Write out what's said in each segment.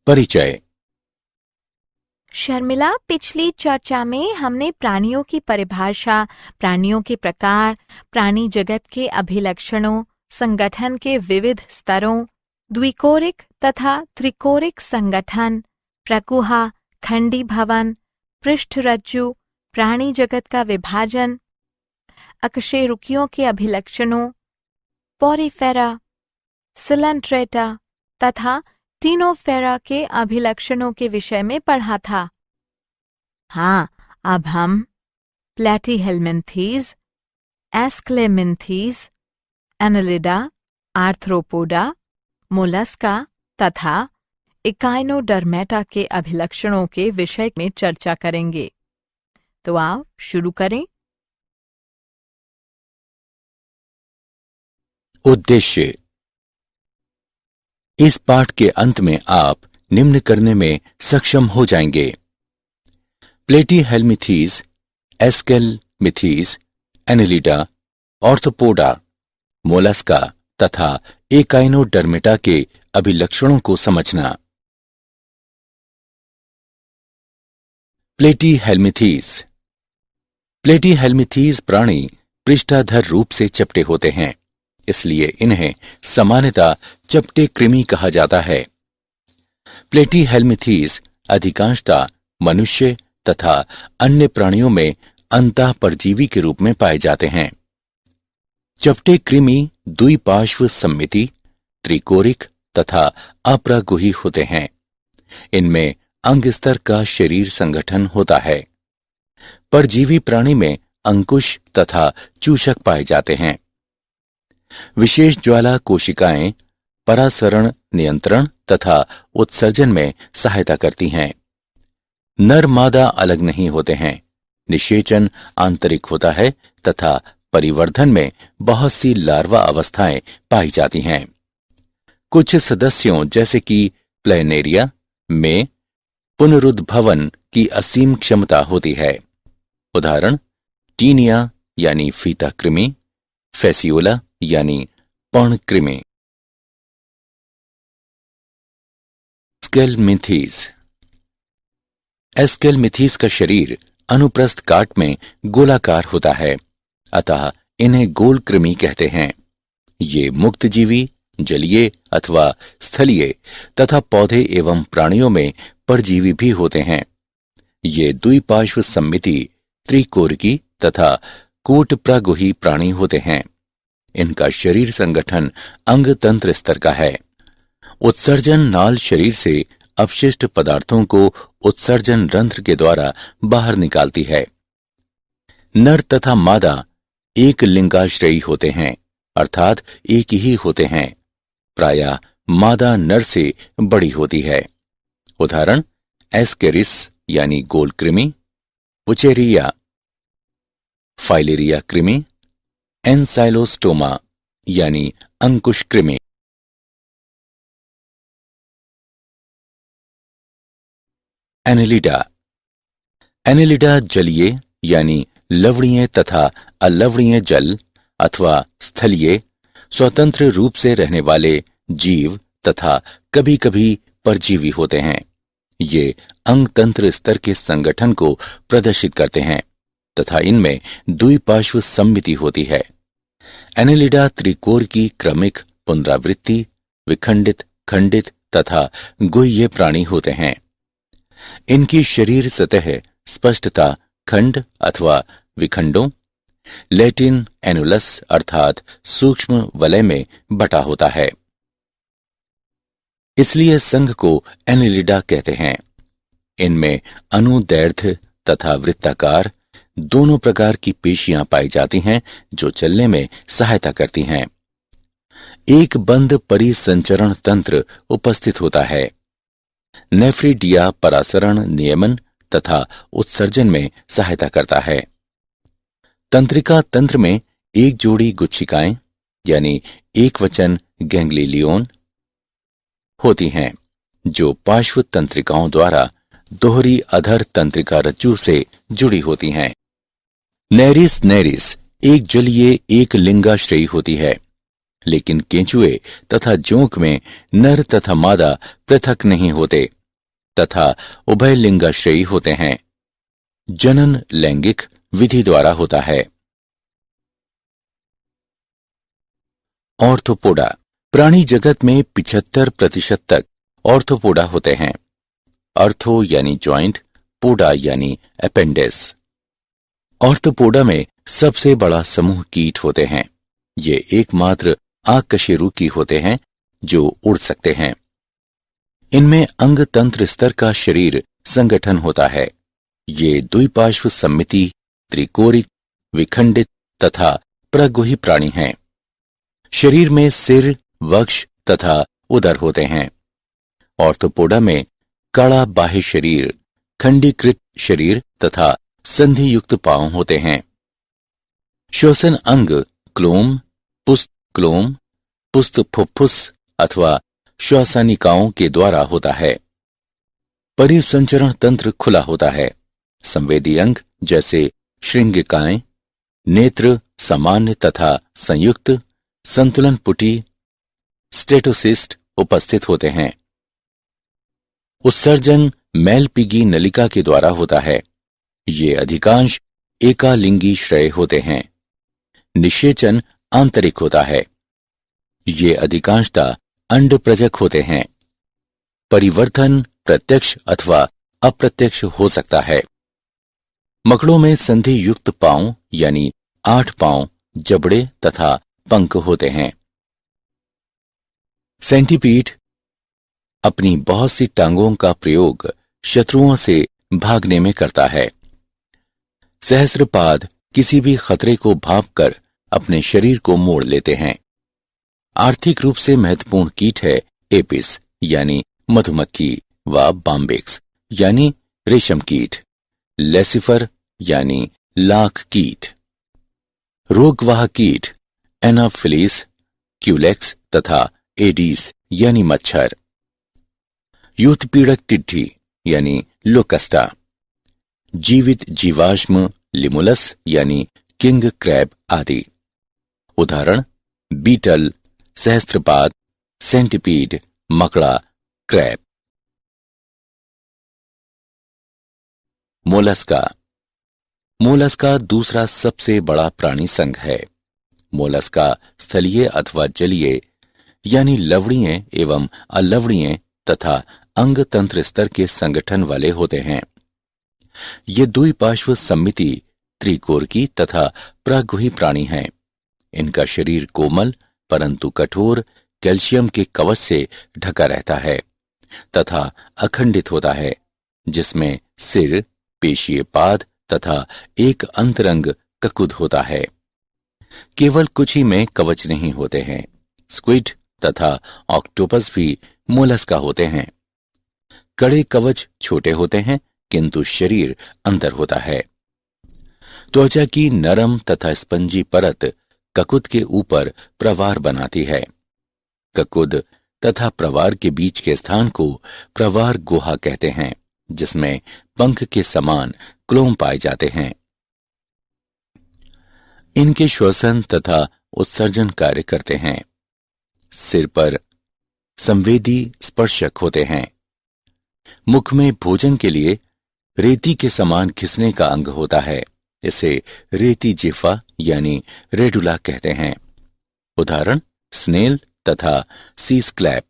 परिचय। शर्मिला, पिछली चर्चा में हमने प्राणियों की परिभाषा, प्राणियों के प्रकार, प्राणी जगत के अभिलक्षणों, संगठन के विविध स्तरों, द्विकोरिक तथा त्रिकोरिक संगठन, प्रकुहा, खंडी भवन, पृष्ठरज्जु, प्राणी जगत का विभाजन, अकशेरुकियों के अभिलक्षणों, पोरिफेरा, सिलेंट्रेटा तथा टीनोफेरा के अभिलक्षणों के विषय में पढ़ा था। हाँ, अब हम प्लैटीहेल्मिन्थीज, एस्क्लेमिन्थीज, एनालिडा, आर्थ्रोपोडा, मोलस्का तथा इकाइनोडर्मेटा के अभिलक्षणों के विषय में चर्चा करेंगे। तो आओ शुरू करें। उद्देश्य। इस पाठ के अंत में आप निम्न करने में सक्षम हो जाएंगे: प्लेटीहेल्मिथीज, एस्केलमिथीज, एनालिडा, ऑर्थोपोडा, मोलस्का तथा एकाइनोडर्मेटा के अभिलक्षणों को समझना। प्लेटीहेल्मिथीज। प्लेटीहेल्मिथीज प्राणी पृष्ठाधर रूप से चपटे होते हैं, इसलिए इन्हें सामान्यतः चपटे कृमि कहा जाता है। प्लेटीहेल्मिथीज अधिकांशतः मनुष्य तथा अन्य प्राणियों में अंतःपरजीवी के रूप में पाए जाते हैं। चपटे कृमि द्विपार्श्व सममिति, त्रिकोरिक तथा अपरागुही होते हैं। इनमें अंग स्तर का शरीर संगठन होता है। परजीवी प्राणी में अंकुश तथा चूषक पाए जाते हैं। विशेष ज्वाला कोशिकाएं परासरण नियंत्रण तथा उत्सर्जन में सहायता करती हैं। नर मादा अलग नहीं होते हैं। निषेचन आंतरिक होता है तथा परिवर्धन में बहुत सी लार्वा अवस्थाएं पाई जाती हैं। कुछ सदस्यों जैसे कि प्लेनेरिया में पुनरुद्भवन की असीम क्षमता होती है। उदाहरण: टीनिया यानी फीता कृमि, फेसियोला यानी पर्णकृमि। एस्केलमिथीज। एस्केलमिथीज का शरीर अनुप्रस्थ काट में गोलाकार होता है, अतः इन्हें गोल कृमि कहते हैं। ये मुक्तजीवी, जलीय अथवा स्थलीय तथा पौधे एवं प्राणियों में परजीवी भी होते हैं। ये द्विपार्श्व सममिति, त्रिकोरिकी तथा कूटप्रागुही प्राणी होते हैं। इनका शरीर संगठन अंग तंत्र स्तर का है। उत्सर्जन नाल शरीर से अपशिष्ट पदार्थों को उत्सर्जन रंध्र के द्वारा बाहर निकालती है। नर तथा मादा एक लिंगाश्रयी होते हैं, अर्थात एक ही होते हैं। प्रायः मादा नर से बड़ी होती है। उदाहरण: एस्केरिस यानी गोल कृमि, पुचेरिया, फाइलेरिया कृमि, एंसाइलोस्टोमा यानी अंकुश कृमि। एनालिडा। एनालिडा जलीय यानी लवणीय तथा अलवणीय जल अथवा स्थलीय स्वतंत्र रूप से रहने वाले जीव तथा कभी कभी परजीवी होते हैं। ये अंग तंत्र स्तर के संगठन को प्रदर्शित करते हैं तथा इनमें द्विपार्श्व सममिति होती है। एनालिडा त्रिकोर की क्रमिक पुनरावृत्ति, विखंडित, खंडित तथा गुह्य प्राणी होते हैं। इनकी शरीर सतह स्पष्टता खंड अथवा विखंडों, लैटिन एनुलस अर्थात सूक्ष्म वलय में बटा होता है, इसलिए संघ को एनालिडा कहते हैं। इनमें अनुदैर्ध्य तथा वृत्ताकार दोनों प्रकार की पेशियां पाई जाती हैं जो चलने में सहायता करती हैं। एक बंद परिसंचरण तंत्र उपस्थित होता है। नेफ्रिडिया परासरण नियमन तथा उत्सर्जन में सहायता करता है। तंत्रिका तंत्र में एक जोड़ी गुच्छिकाएं यानी एकवचन गैंग्लियोन होती हैं जो पार्श्व तंत्रिकाओं द्वारा दोहरी अधर तंत्रिका रज्जु से जुड़ी होती हैं। नेरिस नेरिस एक जलीय एक लिंगाश्रयी होती है। लेकिन केंचुए तथा जोंक में नर तथा मादा पृथक नहीं होते तथा उभय लिंगाश्रयी होते हैं। जनन लैंगिक विधि द्वारा होता है। ऑर्थोपोडा। प्राणी जगत में 75% तक ऑर्थोपोडा होते हैं। ऑर्थो यानी जॉइंट, पोडा यानी अपेंडिस। ऑर्थोपोडा में सबसे बड़ा समूह कीट होते हैं। ये एकमात्र आकशेरुकी होते हैं जो उड़ सकते हैं। इनमें अंग तंत्र स्तर का शरीर संगठन होता है। ये द्विपार्श्व सममिति, त्रिकोरिक, विखंडित तथा प्रगुही प्राणी हैं। शरीर में सिर, वक्ष तथा उदर होते हैं। ऑर्थोपोडा में कड़ा बाह्य शरीर, खंडीकृत शरीर तथा संधि युक्त पांव होते हैं। श्वसन अंग क्लोम, पुस्त क्लोम, पुस्त फुफ्फुस अथवा श्वासानिकाओं के द्वारा होता है। परिसंचरण तंत्र खुला होता है। संवेदी अंग जैसे श्रृंगिकाएं, नेत्र सामान्य तथा संयुक्त, संतुलन पुटी, स्टेटोसिस्ट उपस्थित होते हैं। उत्सर्जन मैलपीगी नलिका के द्वारा होता है। ये अधिकांश एकालिंगी श्रेय होते हैं। निषेचन आंतरिक होता है। ये अधिकांशतः अंडप्रजक होते हैं। परिवर्तन प्रत्यक्ष अथवा अप्रत्यक्ष हो सकता है। मकड़ों में संधि युक्त पांव यानी 8 पांव, जबड़े तथा पंख होते हैं। सेंटीपीड अपनी बहुत सी टांगों का प्रयोग शत्रुओं से भागने में करता है। सहस्त्रपाद किसी भी खतरे को भांपकर अपने शरीर को मोड़ लेते हैं। आर्थिक रूप से महत्वपूर्ण कीट है एपिस यानी मधुमक्खी व बाम्बिक्स यानी रेशम कीट, लेसिफर यानी लाख कीट। रोगवाहक कीट एनाफिलीस, क्यूलेक्स तथा एडीस यानी मच्छर। यूथपीड़क टिड्डी यानी लोकस्टा। जीवित जीवाश्म लिमुलस यानी किंग क्रैब आदि। उदाहरण बीटल, सहस्त्रपाद, सेंटीपीड, मकड़ा, क्रैब। मोलस्का। मोलस्का दूसरा सबसे बड़ा प्राणी संघ है। मोलस्का स्थलीय अथवा जलीय यानी लवणीय एवं अलवणीय तथा अंग तंत्र स्तर के संगठन वाले होते हैं। ये द्विपार्श्व सममिति, त्रिकोरकी तथा प्रगुही प्राणी हैं। इनका शरीर कोमल परंतु कठोर कैल्शियम के कवच से ढका रहता है तथा अखंडित होता है, जिसमें सिर, पेशीय पाद तथा एक अंतरंग ककुद होता है। केवल कुछ ही में कवच नहीं होते हैं। स्क्विड तथा ऑक्टोपस भी मोलस्का होते हैं। कड़े कवच छोटे होते हैं किंतु शरीर अंदर होता है। त्वचा की नरम तथा स्पंजी परत ककुद के ऊपर प्रवार बनाती है। ककुद तथा प्रवार के बीच के स्थान को प्रवार गुहा कहते हैं, जिसमें पंख के समान क्लोम पाए जाते हैं। इनके श्वसन तथा उत्सर्जन कार्य करते हैं। सिर पर संवेदी स्पर्शक होते हैं। मुख में भोजन के लिए रेती के समान घिसने का अंग होता है। इसे रेती जिह्वा यानी रेडुला कहते हैं। उदाहरण स्नेल तथा सी स्क्लैप,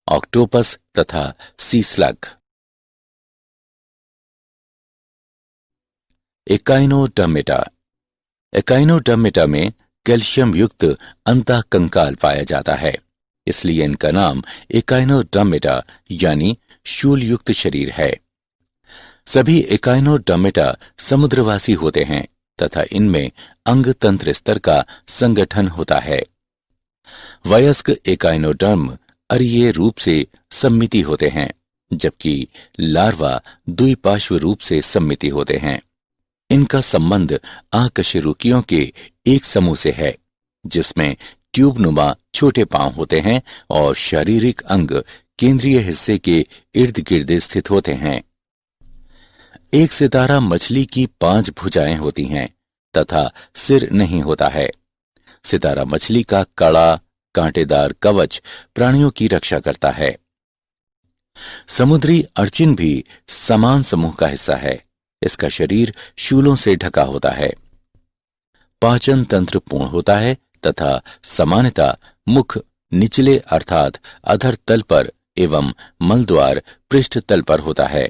ऑक्टोपस तथा सी स्लग। एकाइनोडर्मेटा। एकाइनोडर्मेटा में कैल्शियम युक्त अंतःकंकाल पाया जाता है, इसलिए इनका नाम एकाइनोडर्मेटा यानी शूल युक्त शरीर है। सभी एकाइनोडर्मेटा समुद्रवासी होते हैं तथा इनमें अंग तंत्र स्तर का संगठन होता है। वयस्क एकाइनोडर्म अरीय रूप से सममिति होते हैं, जबकि लार्वा द्विपार्श्व रूप से सममिति होते हैं। इनका संबंध आकशेरुकियों के एक समूह से है, जिसमें ट्यूबनुमा छोटे पांव होते हैं और शारीरिक अंग केंद्रीय हिस्से के इर्द गिर्द स्थित होते हैं। एक सितारा मछली की 5 भुजाएं होती हैं तथा सिर नहीं होता है। सितारा मछली का कड़ा, कांटेदार कवच प्राणियों की रक्षा करता है। समुद्री अर्चिन भी समान समूह का हिस्सा है। इसका शरीर शूलों से ढका होता है। पाचन तंत्र पूर्ण होता है तथा सामान्यतः मुख निचले अर्थात अधर तल पर एवं मलद्वार पृष्ठ तल पर होता है।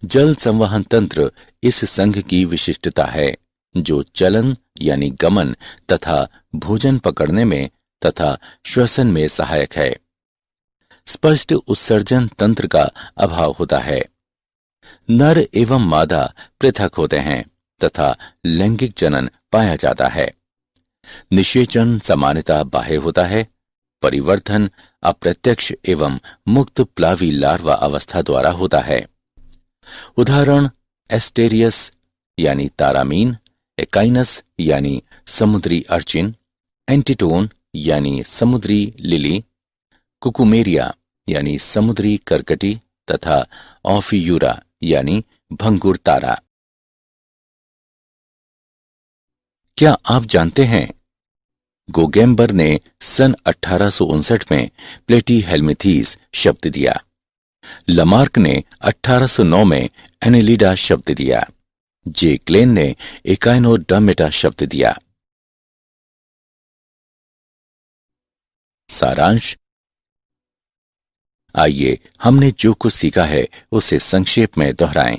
जल संवहन तंत्र इस संघ की विशिष्टता है, जो चलन यानी गमन तथा भोजन पकड़ने में तथा श्वसन में सहायक है। स्पष्ट उत्सर्जन तंत्र का अभाव होता है। नर एवं मादा पृथक होते हैं तथा लैंगिक जनन पाया जाता है। निषेचन सामान्यतः बाह्य होता है। परिवर्तन अप्रत्यक्ष एवं मुक्त प्लावी लार्वा अवस्था द्वारा होता है। उदाहरण एस्टेरियस यानी तारामीन, एकाइनस यानी समुद्री अर्चिन, एंटिटोन यानी समुद्री लिली, कुकुमेरिया यानी समुद्री करकटी तथा ऑफियूरा यानी भंगुर तारा। क्या आप जानते हैं गोगेम्बर ने सन 1859 में प्लेटीहेल्मिथीज शब्द दिया। लमार्क ने 1809 में एनेलिडा शब्द दिया। जे क्लेन ने एकाइनोडर्मेटा शब्द दिया। सारांश। आइए हमने जो कुछ सीखा है उसे संक्षेप में दोहराएं।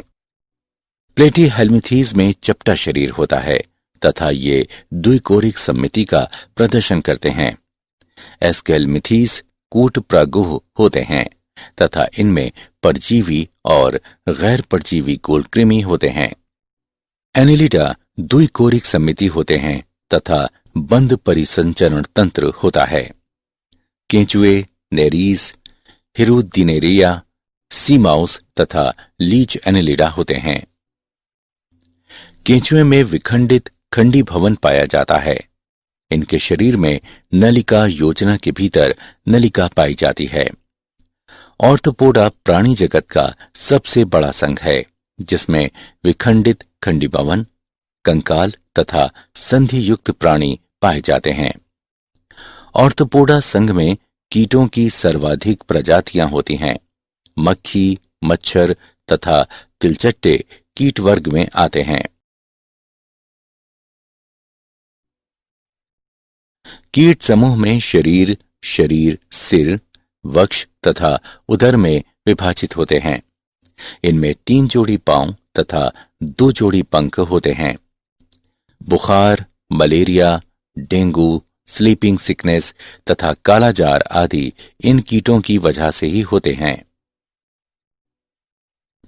प्लेटीहेल्मिथीज में चपटा शरीर होता है तथा ये द्विकोरिक सममिति का प्रदर्शन करते हैं। एस्केल्मिथीज कूट प्रागुह होते हैं तथा इनमें परजीवी और गैर परजीवी गोलकृमि होते हैं। एनेलिडा द्विकोरिक सममिति होते हैं तथा बंद परिसंचरण तंत्र होता है। केंचुए, नेरीज, हिरुदिनेरिया, सीमाउस तथा लीच एनेलिडा होते हैं। केंचुए में विखंडित खंडी भवन पाया जाता है। इनके शरीर में नलिका योजना के भीतर नलिका पाई जाती है। ऑर्थोपोडा प्राणी जगत का सबसे बड़ा संघ है, जिसमें विखंडित खंडी भवन, कंकाल तथा संधि युक्त प्राणी पाए जाते हैं। ऑर्थोपोडा संघ में कीटों की सर्वाधिक प्रजातियां होती हैं। मक्खी, मच्छर तथा तिलचट्टे कीट वर्ग में आते हैं। कीट समूह में शरीर, सिर, वक्ष तथा उदर में विभाजित होते हैं। इनमें 3 जोड़ी पांव तथा 2 जोड़ी पंख होते हैं। बुखार, मलेरिया, डेंगू, स्लीपिंग सिकनेस तथा कालाजार आदि इन कीटों की वजह से ही होते हैं।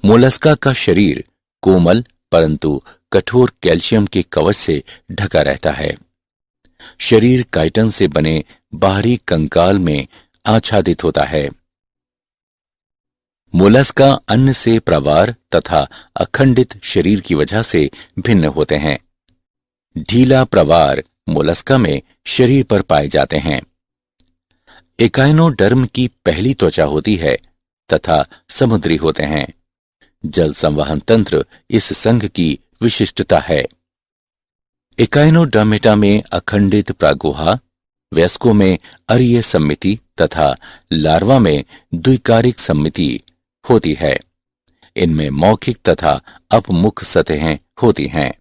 मोलस्का का शरीर कोमल परंतु कठोर कैल्शियम के कवच से ढका रहता है। शरीर काइटन से बने बाहरी कंकाल में आच्छादित होता है। मोलस्का अन्न से प्रवार तथा अखंडित शरीर की वजह से भिन्न होते हैं। ढीला प्रवार मोलस्का में शरीर पर पाए जाते हैं। एकाइनोडर्म की पहली त्वचा होती है तथा समुद्री होते हैं। जल संवहन तंत्र इस संघ की विशिष्टता है। एकाइनोडर्मेटा में अखंडित प्रागुहा, वयस्कों में अरीय सममिति तथा लार्वा में द्विकारिक सममिति होती है। इनमें मौखिक तथा अपमुख सतहें होती हैं।